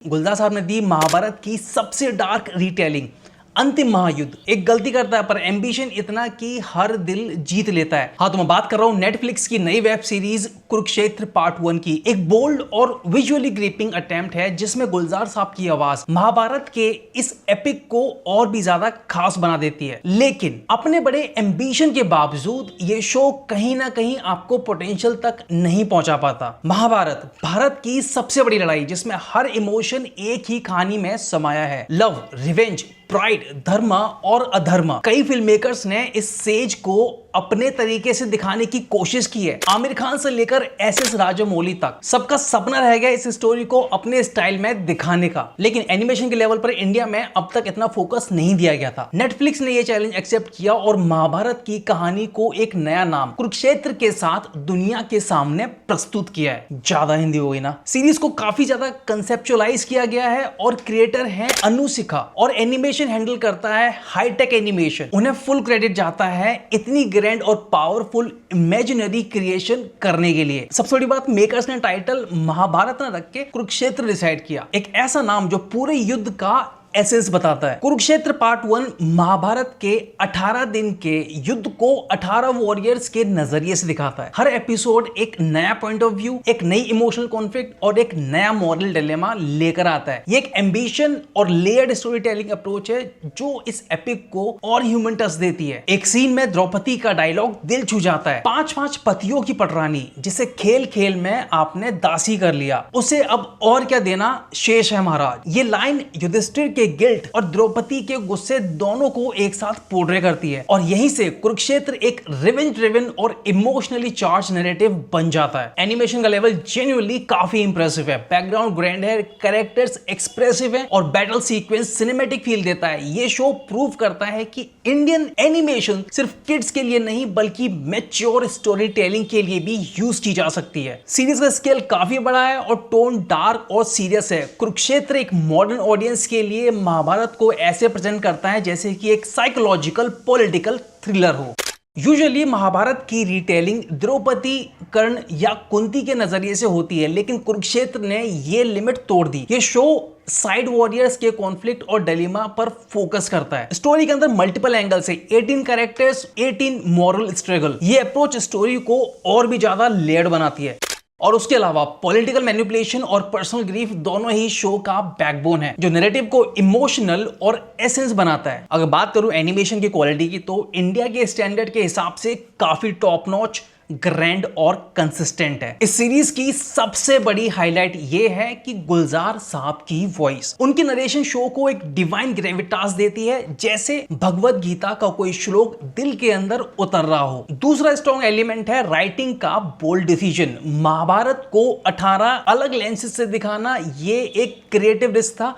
गुलजार साहब ने दी महाभारत की सबसे डार्क रिटेलिंग। अंतिम महायुद्ध। एक गलती करता है पर एम्बिशन इतना कि हर दिल जीत लेता है। हाँ, तो मैं बात कर रहा हूं नेटफ्लिक्स की नई वेब सीरीज कुरुक्षेत्र पार्ट 1 की। एक बोल्ड और विजुअली ग्रिपिंग अटेम्प्ट है जिसमें गुलजार साहब की आवाज महाभारत के इस एपिक को और भी ज्यादा खास बना देती है। लेकिन अपने बड़े एम्बिशन के बावजूद ये शो कहीं ना कहीं आपको पोटेंशियल तक नहीं पहुंचा पाता। महाभारत भारत की सबसे बड़ी लड़ाई जिसमें हर इमोशन एक ही कहानी में समाया है। लव, रिवेंज, प्राइड, धर्म और अधर्म। कई फिल्म मेकर्स ने इस सेज को अपने तरीके से दिखाने की कोशिश की है। आमिर खान से लेकर एस राजामौली तक सबका सपना रह गया इस स्टोरी को अपने स्टाइल में दिखाने का। लेकिन एनिमेशन के लेवल पर इंडिया में अब तक इतना फोकस नहीं दिया गया था। नेटफ्लिक्स ने यह चैलेंज एक्सेप्ट किया और महाभारत की कहानी को एक नया नाम कुरुक्षेत्र के साथ दुनिया के सामने प्रस्तुत किया है। ज्यादा हिंदी हो गई ना। सीरीज को काफी ज्यादा कंसेप्चुअलाइज किया गया है और क्रिएटर है अनुशिखा और एनिमेशन हैंडल करता है हाईटेक एनिमेशन। उन्हें फुल क्रेडिट जाता है इतनी ग्रैंड और पावरफुल इमेजिनरी क्रिएशन करने के लिए। सबसे बड़ी बात, मेकर्स ने टाइटल महाभारत न रख के कुरुक्षेत्र डिसाइड किया। एक ऐसा नाम जो पूरे युद्ध का एसेंस बताता है। कुरुक्षेत्र पार्ट 1 महाभारत के 18 दिन के युद्ध को 18 वॉरियर्स के नजरिए से दिखाता है। हर एपिसोड एक नया पॉइंट ऑफ व्यू, एक नई इमोशनल कॉन्फ्लिक्ट और एक नया मॉरल डिलेमा लेकर आता है। ये एक एम्बिशन और लेयर्ड स्टोरी टेलिंग अप्रोच है जो इस एपिक को और ह्यूमन टच देती है। एक सीन में द्रौपदी का डायलॉग दिल छू जाता है। 5-5 पतियों की पटरानी जिसे खेल खेल में आपने दासी कर लिया, उसे अब और क्या देना शेष है महाराज। ये लाइन युधिष्ठिर के गिल्ट और द्रौपदी के गुस्से दोनों को एक साथ पोर्ट्रे करती है और यहीं से कुरुक्षेत्र एक रिवेंज ड्रिवन और इमोशनली चार्ज नैरेटिव बन जाता है। एनिमेशन का लेवल जेन्युइनली काफी इंप्रेसिव है। बैकग्राउंड ग्रैंड है, कैरेक्टर्स एक्सप्रेसिव है और बैटल सीक्वेंस सिनेमैटिक फील देता है। ये शो प्रूव करता है कि इंडियन एनिमेशन सिर्फ किड्स के लिए नहीं बल्कि मैच्योर स्टोरी टेलिंग के लिए भी यूज की जा सकती है। सीरीज का स्केल काफी बड़ा है और टोन डार्क और सीरियस है। कुरुक्षेत्र एक मॉडर्न ऑडियंस के लिए महाभारत को ऐसे प्रेजेंट करता है जैसे कि एक साइकोलॉजिकल पॉलिटिकल थ्रिलर हो। यूजुअली महाभारत की रिटेलिंग द्रौपदी, कर्ण या कुंती के नजरिए से होती है, लेकिन कुरुक्षेत्र ने ये लिमिट तोड़ दी। ये शो साइड वॉरियर्स के कॉन्फ्लिक्ट और डिलेमा पर फोकस करता है। स्टोरी के अंदर मल्टीपल एंगल से 18 कैरेक्टर्स, 18 मॉरल स्ट्रगल। ये अप्रोच स्टोरी को और भी ज्यादा लेयर्ड बनाती है। और उसके अलावा पॉलिटिकल मैनिपुलेशन और पर्सनल ग्रीफ दोनों ही शो का बैकबोन है जो नैरेटिव को इमोशनल और एसेंस बनाता है। अगर बात करूं एनिमेशन की क्वालिटी की तो इंडिया के स्टैंडर्ड के हिसाब से काफी टॉप नॉच, ग्रैंड और कंसिस्टेंट है। इस सीरीज की सबसे बड़ी हाईलाइट ये है कि गुलजार साहब की वॉइस, उनकी नरेशन शो को एक डिवाइन ग्रेविटास देती है, जैसे भगवत गीता का कोई श्लोक दिल के अंदर उतर रहा हो। दूसरा स्ट्रॉन्ग एलिमेंट है राइटिंग का बोल्ड डिसीजन। महाभारत को 18 अलग लेंसेज से दिखाना ये एक क्रिएटिव रिस्क था।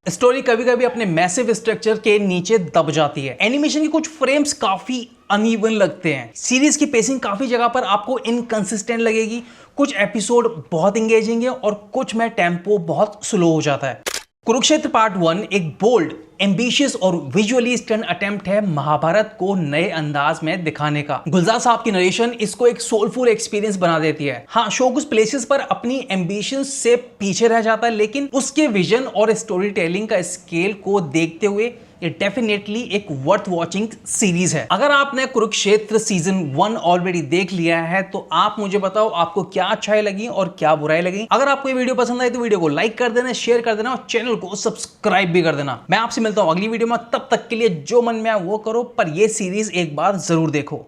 स्टोरी कभी कभी अपने मैसिव स्ट्रक्चर के नीचे दब जाती है। एनिमेशन की कुछ फ्रेम्स काफी अनइवन लगते हैं। सीरीज की पेसिंग काफी जगह पर आपको इनकंसिस्टेंट लगेगी। कुछ एपिसोड बहुत एंगेजिंग है और कुछ में टेम्पो बहुत स्लो हो जाता है। कुरुक्षेत्र पार्ट 1 एक बोल्ड, एम्बिशियस और विजुअली स्टन अटेम्प्ट है महाभारत को नए अंदाज में दिखाने का। गुलजार साहब की नरेशन इसको एक सोलफुल एक्सपीरियंस बना देती है। हाँ, शो कुछ प्लेसेस पर अपनी एम्बिशन से पीछे रह जाता है, लेकिन उसके विजन और स्टोरी टेलिंग का स्केल को देखते हुए ये डेफिनेटली एक वर्थ वॉचिंग सीरीज है। अगर आपने कुरुक्षेत्र सीजन 1 ऑलरेडी देख लिया है तो आप मुझे बताओ आपको क्या अच्छाई लगी और क्या बुराई लगी। अगर आपको ये वीडियो पसंद आई तो वीडियो को लाइक कर देना, शेयर कर देना और चैनल को सब्सक्राइब भी कर देना। मैं आपसे मिलता हूं अगली वीडियो में। तब तक के लिए जो मन में आए वो करो, पर ये सीरीज एक बार जरूर देखो।